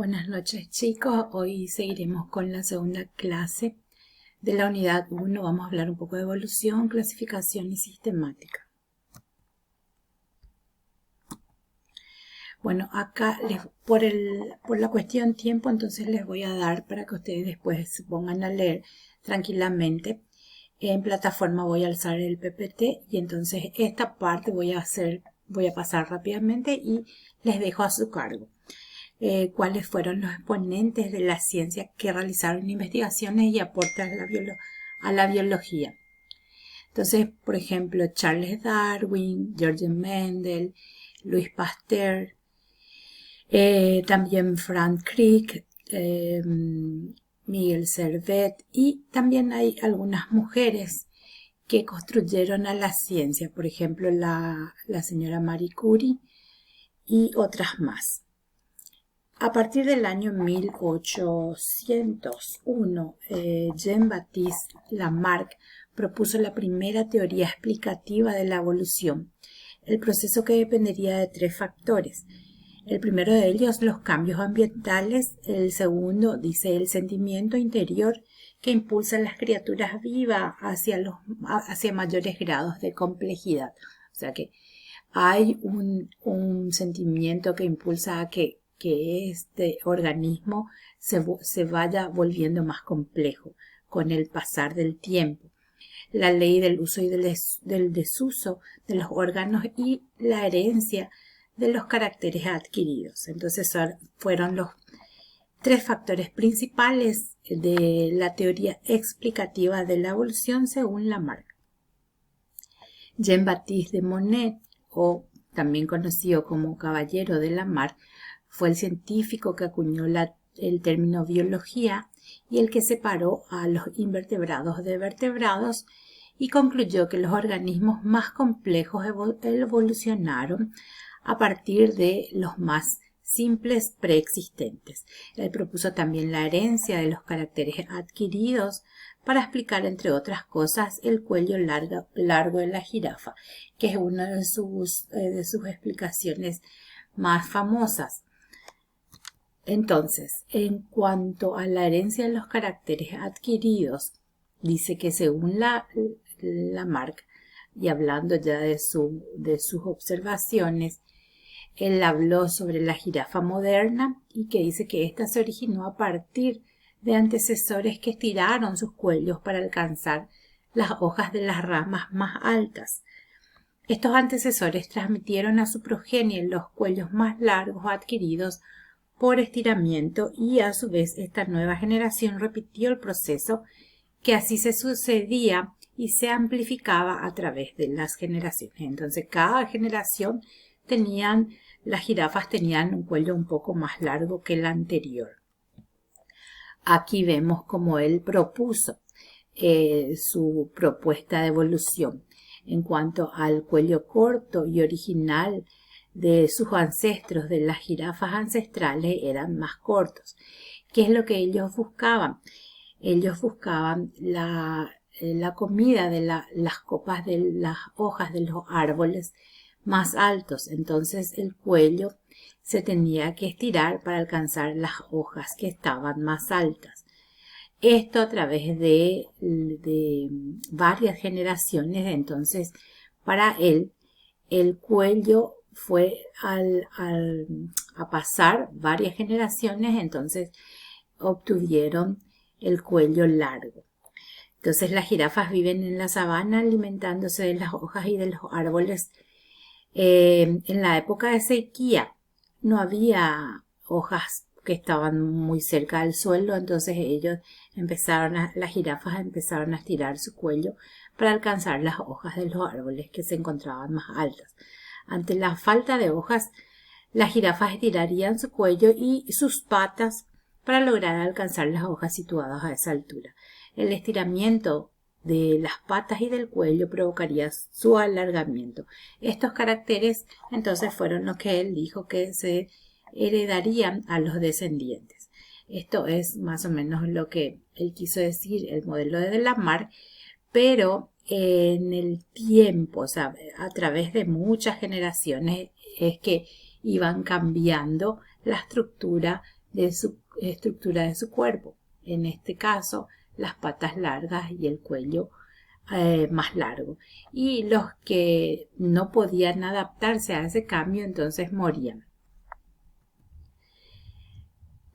Buenas noches chicos, hoy seguiremos con la segunda clase de la unidad 1. Vamos a hablar un poco de evolución, clasificación y sistemática. Bueno, acá por la cuestión tiempo, entonces les voy a dar para que ustedes después se pongan a leer tranquilamente. En plataforma voy a alzar el PPT y entonces esta parte voy a pasar rápidamente y les dejo a su cargo. Cuáles fueron los exponentes de la ciencia que realizaron investigaciones y aportes a la biología. Entonces, por ejemplo, Charles Darwin, George Mendel, Louis Pasteur, también Frank Crick, Miguel Servet, y también hay algunas mujeres que construyeron a la ciencia, por ejemplo, la señora Marie Curie y otras más. A partir del año 1801, Jean-Baptiste Lamarck propuso la primera teoría explicativa de la evolución, el proceso que dependería de tres factores. El primero de ellos, los cambios ambientales. El segundo, dice, el sentimiento interior que impulsa a las criaturas vivas hacia mayores grados de complejidad. O sea que hay un sentimiento que impulsa a que este organismo se vaya volviendo más complejo con el pasar del tiempo. La ley del uso y del desuso de los órganos y la herencia de los caracteres adquiridos. Entonces fueron los tres factores principales de la teoría explicativa de la evolución según Lamarck. Jean-Baptiste de Monod, o también conocido como Caballero de Lamarck, fue el científico que acuñó el término biología y el que separó a los invertebrados de vertebrados y concluyó que los organismos más complejos evolucionaron a partir de los más simples preexistentes. Él propuso también la herencia de los caracteres adquiridos para explicar, entre otras cosas, el cuello largo de la jirafa, que es una de sus explicaciones más famosas. Entonces, en cuanto a la herencia de los caracteres adquiridos, dice que según Lamarck, y hablando ya de sus observaciones, él habló sobre la jirafa moderna y que dice que ésta se originó a partir de antecesores que estiraron sus cuellos para alcanzar las hojas de las ramas más altas. Estos antecesores transmitieron a su progenie los cuellos más largos adquiridos por estiramiento y a su vez esta nueva generación repitió el proceso que así se sucedía y se amplificaba a través de las generaciones. Entonces cada generación las jirafas tenían un cuello un poco más largo que el anterior. Aquí vemos cómo él propuso su propuesta de evolución. En cuanto al cuello corto y original de sus ancestros, de las jirafas ancestrales, eran más cortos. ¿Qué es lo que ellos buscaban? Ellos buscaban la comida de las copas de las hojas de los árboles más altos. Entonces el cuello se tenía que estirar para alcanzar las hojas que estaban más altas. Esto a través de varias generaciones. Entonces para él el cuello fue a pasar varias generaciones, entonces obtuvieron el cuello largo. Entonces las jirafas viven en la sabana alimentándose de las hojas y de los árboles. En la época de sequía no había hojas que estaban muy cerca del suelo, entonces las jirafas empezaron a estirar su cuello para alcanzar las hojas de los árboles que se encontraban más altas. Ante la falta de hojas, las jirafas estirarían su cuello y sus patas para lograr alcanzar las hojas situadas a esa altura. El estiramiento de las patas y del cuello provocaría su alargamiento. Estos caracteres entonces fueron los que él dijo que se heredarían a los descendientes. Esto es más o menos lo que él quiso decir, el modelo de Lamarck, pero en el tiempo, o sea, a través de muchas generaciones es que iban cambiando la estructura de su estructura de su cuerpo. En este caso, las patas largas y el cuello más largo. Y los que no podían adaptarse a ese cambio, entonces morían.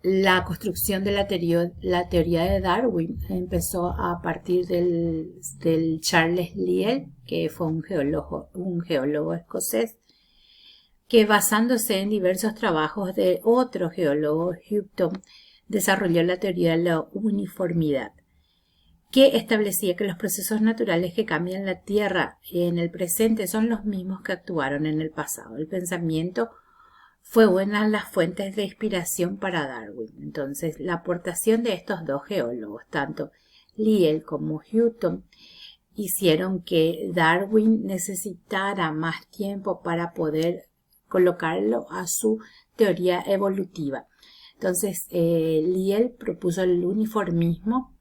La construcción de la teoría de Darwin empezó a partir del Charles Lyell, que fue un geólogo escocés, que basándose en diversos trabajos de otro geólogo, Houghton, desarrolló la teoría de la uniformidad, que establecía que los procesos naturales que cambian la Tierra en el presente son los mismos que actuaron en el pasado. El pensamiento fue una de las fuentes de inspiración para Darwin. Entonces, la aportación de estos dos geólogos, tanto Lyell como Houghton, hicieron que Darwin necesitara más tiempo para poder colocarlo a su teoría evolutiva. Entonces, Lyell propuso el uniformismo,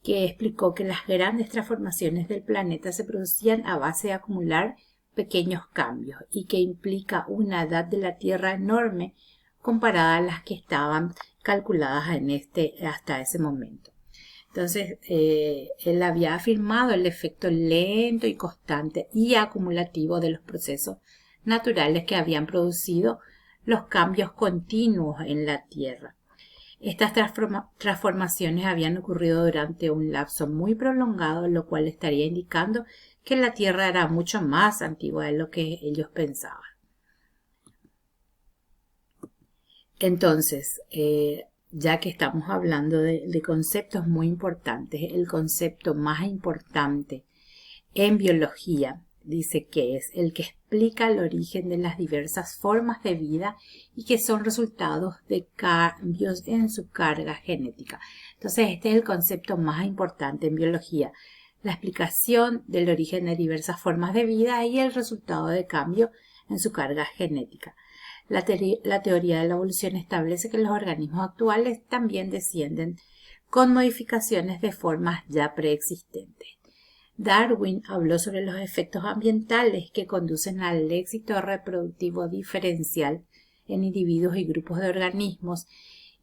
que explicó que las grandes transformaciones del planeta se producían a base de acumular pequeños cambios y que implica una edad de la Tierra enorme comparada a las que estaban calculadas hasta ese momento. Entonces, él había afirmado el efecto lento y constante y acumulativo de los procesos naturales que habían producido los cambios continuos en la Tierra. Estas transformaciones habían ocurrido durante un lapso muy prolongado, lo cual estaría indicando que la Tierra era mucho más antigua de lo que ellos pensaban. Entonces, ya que estamos hablando de conceptos muy importantes, el concepto más importante en biología dice que es el que explica el origen de las diversas formas de vida y que son resultados de cambios en su carga genética. Entonces, este es el concepto más importante en biología, la explicación del origen de diversas formas de vida y el resultado de cambio en su carga genética. La teoría de la evolución establece que los organismos actuales también descienden con modificaciones de formas ya preexistentes. Darwin habló sobre los efectos ambientales que conducen al éxito reproductivo diferencial en individuos y grupos de organismos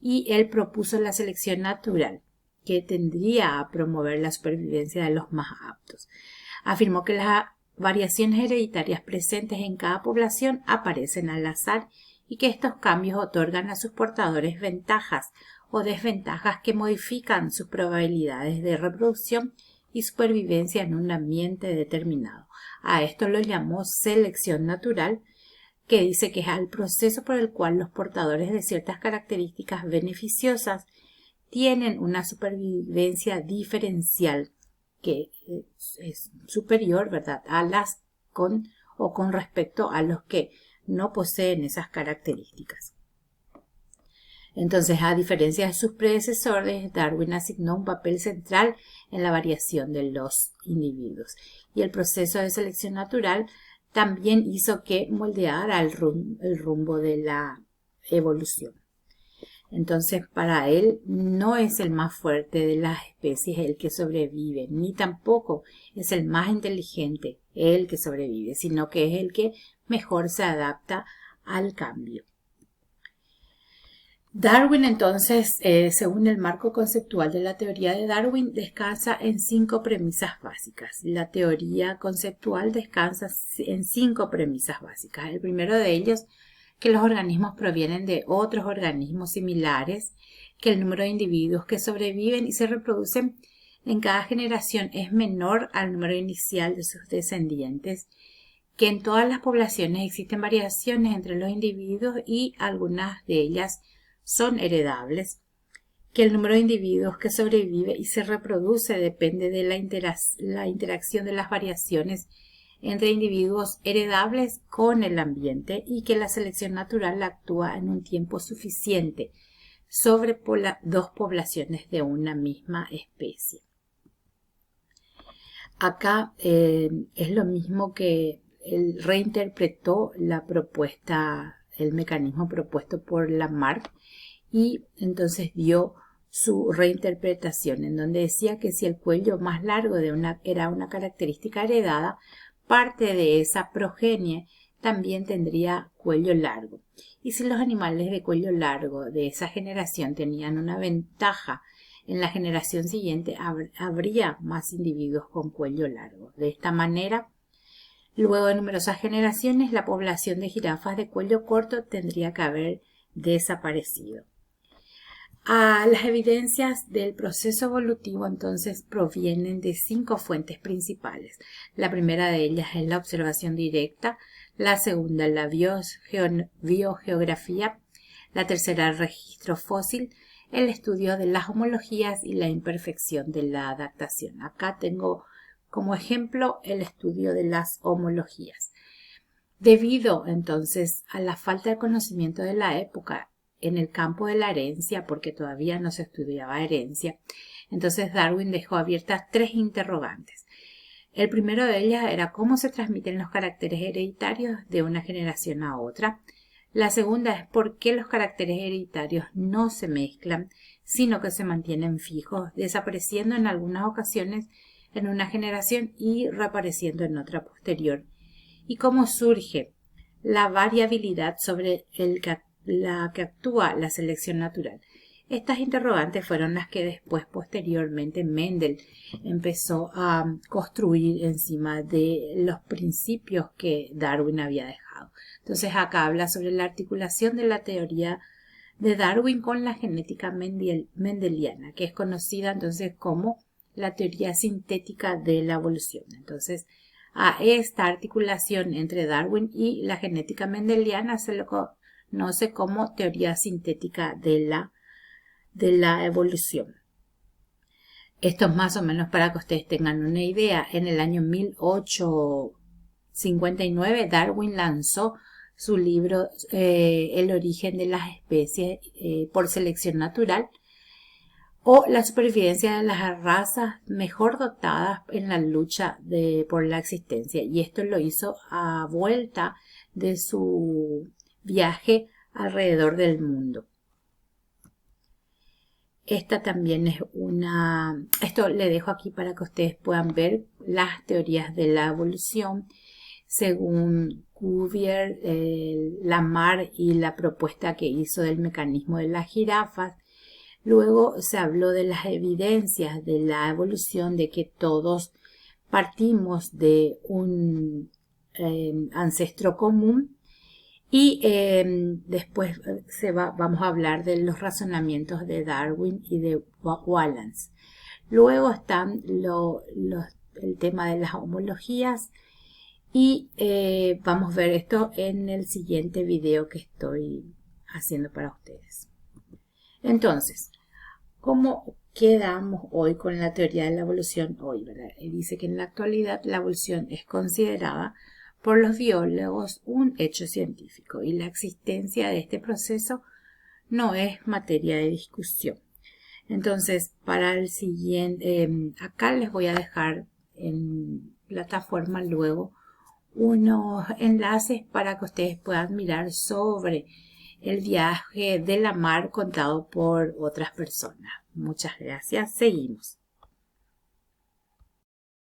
y él propuso la selección natural, que tendría a promover la supervivencia de los más aptos. Afirmó que las variaciones hereditarias presentes en cada población aparecen al azar y que estos cambios otorgan a sus portadores ventajas o desventajas que modifican sus probabilidades de reproducción y supervivencia en un ambiente determinado. A esto lo llamó selección natural, que dice que es el proceso por el cual los portadores de ciertas características beneficiosas tienen una supervivencia diferencial que es superior, ¿verdad?, a las con respecto a los que no poseen esas características. Entonces, a diferencia de sus predecesores, Darwin asignó un papel central en la variación de los individuos. Y el proceso de selección natural también hizo que moldeara el rumbo de la evolución. Entonces, para él no es el más fuerte de las especies el que sobrevive, ni tampoco es el más inteligente el que sobrevive, sino que es el que mejor se adapta al cambio. Darwin, entonces, según el marco conceptual de la teoría de Darwin, descansa en 5 premisas básicas. La teoría conceptual descansa en 5 premisas básicas. El primero de ellos, que los organismos provienen de otros organismos similares, que el número de individuos que sobreviven y se reproducen en cada generación es menor al número inicial de sus descendientes, que en todas las poblaciones existen variaciones entre los individuos y algunas de ellas son heredables, que el número de individuos que sobrevive y se reproduce depende de la interacción de las variaciones entre individuos heredables con el ambiente y que la selección natural actúa en un tiempo suficiente sobre dos poblaciones de una misma especie. Acá es lo mismo que él reinterpretó la propuesta, el mecanismo propuesto por Lamarck, y entonces dio su reinterpretación en donde decía que si el cuello más largo era una característica heredada, parte de esa progenie también tendría cuello largo. Y si los animales de cuello largo de esa generación tenían una ventaja, en la generación siguiente habría más individuos con cuello largo. De esta manera, luego de numerosas generaciones, la población de jirafas de cuello corto tendría que haber desaparecido. Las evidencias del proceso evolutivo entonces provienen de 5 fuentes principales. La primera de ellas es la observación directa, la segunda la biogeografía, la tercera el registro fósil, el estudio de las homologías y la imperfección de la adaptación. Acá tengo como ejemplo el estudio de las homologías. Debido entonces a la falta de conocimiento de la época en el campo de la herencia, porque todavía no se estudiaba herencia, entonces Darwin dejó abiertas 3 interrogantes. El primero de ellas era cómo se transmiten los caracteres hereditarios de una generación a otra. La segunda es por qué los caracteres hereditarios no se mezclan, sino que se mantienen fijos, desapareciendo en algunas ocasiones en una generación y reapareciendo en otra posterior. Y cómo surge la variabilidad sobre la que actúa la selección natural. Estas interrogantes fueron las que después, posteriormente, Mendel empezó a construir encima de los principios que Darwin había dejado. Entonces acá habla sobre la articulación de la teoría de Darwin con la genética mendeliana, que es conocida entonces como la teoría sintética de la evolución. Entonces, a esta articulación entre Darwin y la genética mendeliana se lo conoce como teoría sintética de la evolución. Esto es más o menos para que ustedes tengan una idea. En el año 1859 Darwin lanzó su libro El origen de las especies por selección natural, o la supervivencia de las razas mejor dotadas en la lucha por la existencia. Y esto lo hizo a vuelta de su viaje alrededor del mundo. Esta también es esto le dejo aquí para que ustedes puedan ver las teorías de la evolución según Cuvier, Lamarck y la propuesta que hizo del mecanismo de las jirafas. Luego se habló de las evidencias de la evolución, de que todos partimos de un ancestro común. Y después vamos a hablar de los razonamientos de Darwin y de Wallace. Luego están el tema de las homologías y vamos a ver esto en el siguiente video que estoy haciendo para ustedes. Entonces, ¿cómo quedamos hoy con la teoría de la evolución hoy, ¿verdad? Dice que en la actualidad la evolución es considerada por los biólogos un hecho científico y la existencia de este proceso no es materia de discusión. Entonces, para el siguiente, acá les voy a dejar en plataforma luego unos enlaces para que ustedes puedan mirar sobre el viaje de Lamarck contado por otras personas. Muchas gracias. Seguimos.